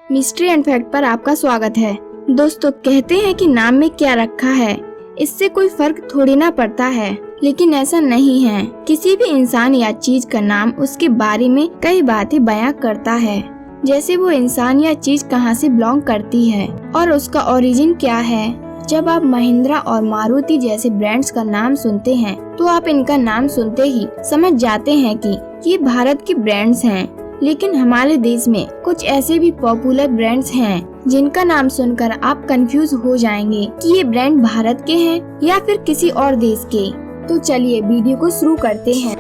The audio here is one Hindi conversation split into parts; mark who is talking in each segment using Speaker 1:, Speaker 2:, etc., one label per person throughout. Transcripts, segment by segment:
Speaker 1: मिस्ट्री एंड फैक्ट पर आपका स्वागत है। दोस्तों, कहते हैं कि नाम में क्या रखा है इससे कोई फर्क थोड़ी ना पड़ता है, लेकिन ऐसा नहीं है। किसी भी इंसान या चीज का नाम उसके बारे में कई बातें बयां करता है, जैसे वो इंसान या चीज कहां से बिलोंग करती है और उसका ओरिजिन क्या है। जब आप महिंद्रा और मारुति जैसे ब्रांड्स का नाम सुनते हैं तो आप इनका नाम सुनते ही समझ जाते हैं कि ये भारत के ब्रांड्स हैं। लेकिन हमारे देश में कुछ ऐसे भी पॉपुलर ब्रांड्स हैं जिनका नाम सुनकर आप कंफ्यूज हो जाएंगे कि ये ब्रांड भारत के हैं या फिर किसी और देश के। तो चलिए वीडियो को शुरू करते हैं।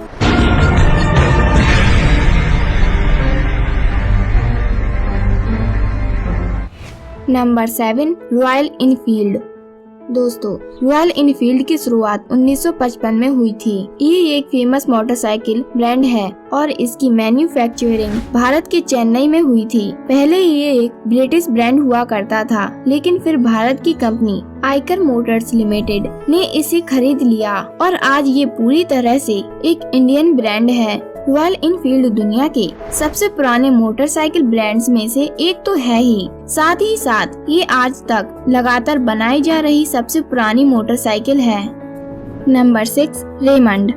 Speaker 1: Number 7, royal Enfield. दोस्तों, रॉयल इनफील्ड की शुरुआत 1955 में हुई थी। ये एक फेमस मोटरसाइकिल ब्रांड है और इसकी मैन्युफैक्चरिंग भारत के चेन्नई में हुई थी। पहले ये एक ब्रिटिश ब्रांड हुआ करता था, लेकिन फिर भारत की कंपनी आइकर मोटर्स लिमिटेड ने इसे खरीद लिया और आज ये पूरी तरह से एक इंडियन ब्रांड है। रॉयल इनफील्ड दुनिया के सबसे पुराने मोटरसाइकिल ब्रांड्स में से एक तो है ही साथ ये आज तक लगातार बनाई जा रही सबसे पुरानी मोटरसाइकिल है। Number 6, Raymond.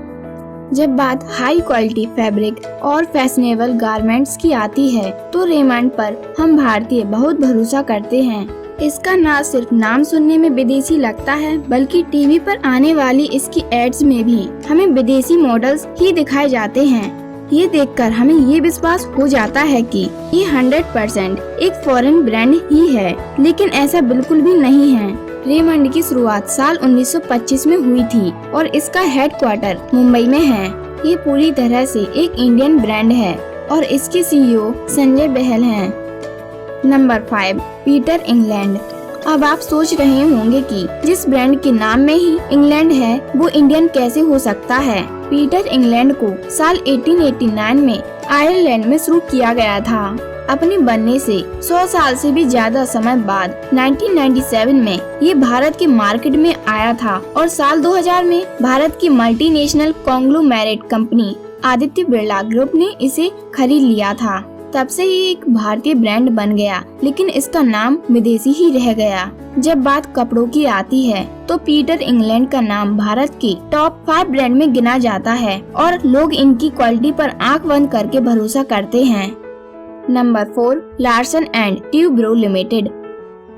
Speaker 1: जब बात हाई क्वालिटी फैब्रिक और फैशनेबल गारमेंट्स की आती है तो रेमंड पर हम भारतीय बहुत भरोसा करते हैं। इसका न सिर्फ नाम सुनने में विदेशी लगता है, बल्कि टीवी पर आने वाली इसकी एड्स में भी हमें विदेशी मॉडल्स ही दिखाए जाते हैं। ये देखकर हमें ये विश्वास हो जाता है कि ये 100% एक फॉरेन ब्रांड ही है, लेकिन ऐसा बिल्कुल भी नहीं है। रेमंड की शुरुआत साल 1925 में हुई थी और इसका हेडक्वार्टर मुंबई में है। ये पूरी तरह से एक इंडियन ब्रांड है और इसके CEO संजय बहल हैं। Number 5, Peter England. अब आप सोच रहे होंगे कि जिस ब्रांड के नाम में ही इंग्लैंड है वो इंडियन कैसे हो सकता है। पीटर इंग्लैंड को साल 1889 में आयरलैंड में शुरू किया गया था। अपने बनने से 100 साल से भी ज्यादा समय बाद 1997 में ये भारत के मार्केट में आया था और साल 2000 में भारत की multinational conglomerate company Aditya Birla group ने इसे खरीद लिया था। तब से ये एक भारतीय ब्रांड बन गया, लेकिन इसका नाम विदेशी ही रह गया। जब बात कपड़ों की आती है तो पीटर इंग्लैंड का नाम भारत के टॉप 5 ब्रांड में गिना जाता है और लोग इनकी क्वालिटी पर आंख बंद करके भरोसा करते हैं। Number 4, Larsen and Toubro limited.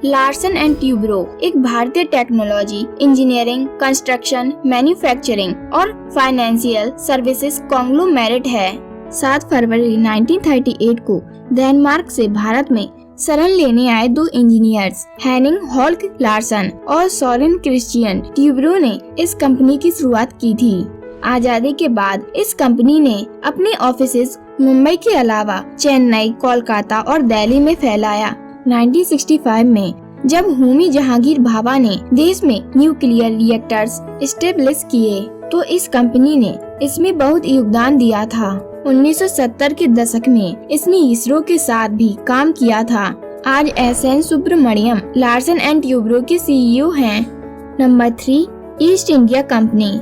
Speaker 1: Larsen and Toubro एक भारतीय टेक्नोलॉजी, इंजीनियरिंग, कंस्ट्रक्शन, मैन्युफैक्चरिंग और फाइनेंशियल सर्विसेज कॉन्ग्लोमेरेट है। 7 फरवरी 1938 को डेनमार्क से भारत में शरण लेने आए 2 इंजीनियर्स हेनिंग हॉल्क लार्सन और सोरेन क्रिश्चियन ट्यूब्रो ने इस कंपनी की शुरुआत की थी। आजादी के बाद इस कंपनी ने अपने ऑफिसेज मुंबई के अलावा चेन्नई, कोलकाता और दिल्ली में फैलाया। 1965 में जब होमी जहांगीर भाभा ने देश में न्यूक्लियर रिएक्टर्स एस्टेब्लिश किए तो इस कंपनी ने इसमें बहुत योगदान दिया था। 1970 के दशक में इसने इसरो के साथ भी काम किया था। आज SN Subrahmanyam Larsen and Toubro के CEO हैं। Number 3, East India Company.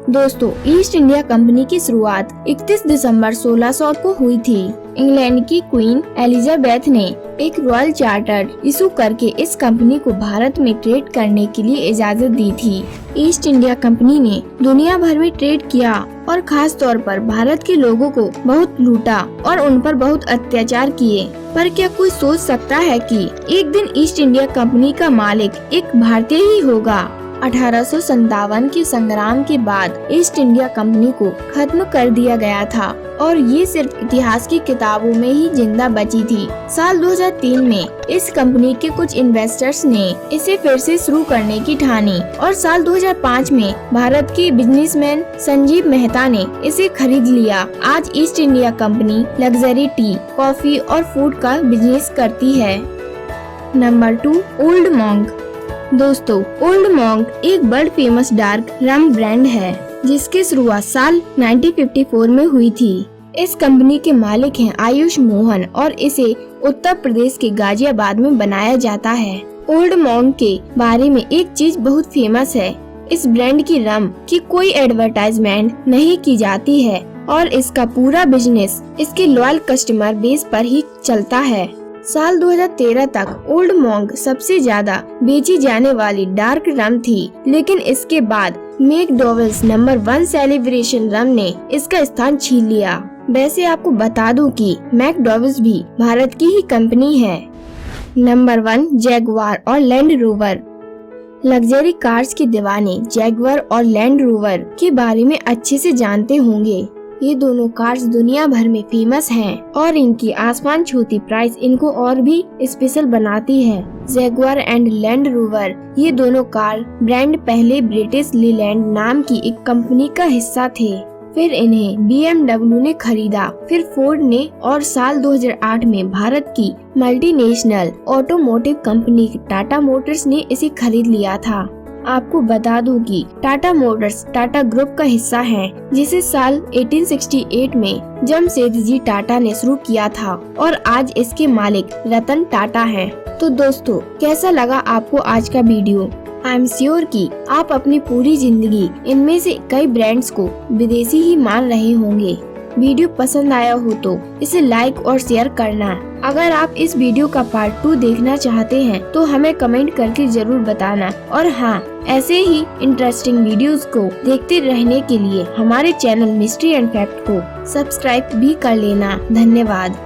Speaker 1: दोस्तों, ईस्ट इंडिया कंपनी की शुरुआत 31 दिसंबर 1600 को हुई थी। इंग्लैंड की क्वीन एलिजाबेथ ने एक रॉयल चार्टर इशू करके इस कंपनी को भारत में ट्रेड करने के लिए इजाजत दी थी। ईस्ट इंडिया कंपनी ने दुनिया भर में ट्रेड किया और खास तौर पर भारत के लोगों को बहुत लूटा और उन पर बहुत अत्याचार किए। पर क्या कोई सोच सकता है कि एक दिन ईस्ट इंडिया कंपनी का मालिक एक भारतीय ही होगा। 1857 के संग्राम के बाद ईस्ट इंडिया कंपनी को खत्म कर दिया गया था और ये सिर्फ इतिहास की किताबों में ही जिंदा बची थी। साल 2003 में इस कंपनी के कुछ इन्वेस्टर्स ने इसे फिर से शुरू करने की ठानी और साल 2005 में भारत के बिजनेसमैन संजीव मेहता ने इसे खरीद लिया। आज east India company luxury T, coffee और फूड का बिजनेस करती है। Number 2, old monk. दोस्तों, ओल्ड मॉन्क एक वर्ल्ड फेमस डार्क रम ब्रांड है जिसकी शुरुआत साल 1954 में हुई थी। इस कंपनी के मालिक हैं आयुष मोहन और इसे उत्तर प्रदेश के गाजियाबाद में बनाया जाता है। ओल्ड मॉन्क के बारे में एक चीज बहुत फेमस है, इस ब्रांड की रम की कोई एडवर्टाइजमेंट नहीं की जाती है और इसका पूरा बिजनेस इसके लॉयल कस्टमर बेस पर ही चलता है। साल 2013 तक ओल्ड मॉन्क सबसे ज्यादा बेची जाने वाली डार्क रम थी, लेकिन इसके बाद मैकडॉवेल्स नंबर 1 सेलिब्रेशन रम ने इसका स्थान छीन लिया। वैसे आपको बता दूं कि मैकडॉवेल्स भी भारत की ही कंपनी है। नंबर 1 जैगवार और लैंड रोवर। लग्जरी कार्स के दीवाने जैगवार और लैंड रोवर के बारे में अच्छे से जानते होंगे। ये दोनों कार्स दुनिया भर में फेमस हैं और इनकी आसमान छूती प्राइस इनको और भी स्पेशल बनाती है। जैगवार एंड लैंड रोवर ये दोनों कार ब्रांड पहले ब्रिटिश लीलैंड नाम की एक कंपनी का हिस्सा थे। फिर इन्हें BMW ने खरीदा, फिर फोर्ड ने और साल 2008 में भारत की multinational automotive company Tata Motors ने इसे खरीद लिया था। आपको बता दूं कि टाटा मोटर्स टाटा ग्रुप का हिस्सा है, जिसे साल 1868 में जमशेदजी टाटा ने शुरू किया था और आज इसके मालिक रतन टाटा हैं। तो दोस्तों, कैसा लगा आपको आज का वीडियो? आई एम श्योर कि आप अपनी पूरी जिंदगी इनमें से कई ब्रांड्स को विदेशी ही मान रहे होंगे। वीडियो पसंद आया हो तो इसे लाइक और शेयर करना। अगर आप इस वीडियो का पार्ट 2 देखना चाहते हैं तो हमें कमेंट करके जरूर बताना। और हाँ, ऐसे ही इंटरेस्टिंग वीडियोस को देखते रहने के लिए हमारे चैनल मिस्ट्री एंड फैक्ट को सब्सक्राइब भी कर लेना। धन्यवाद।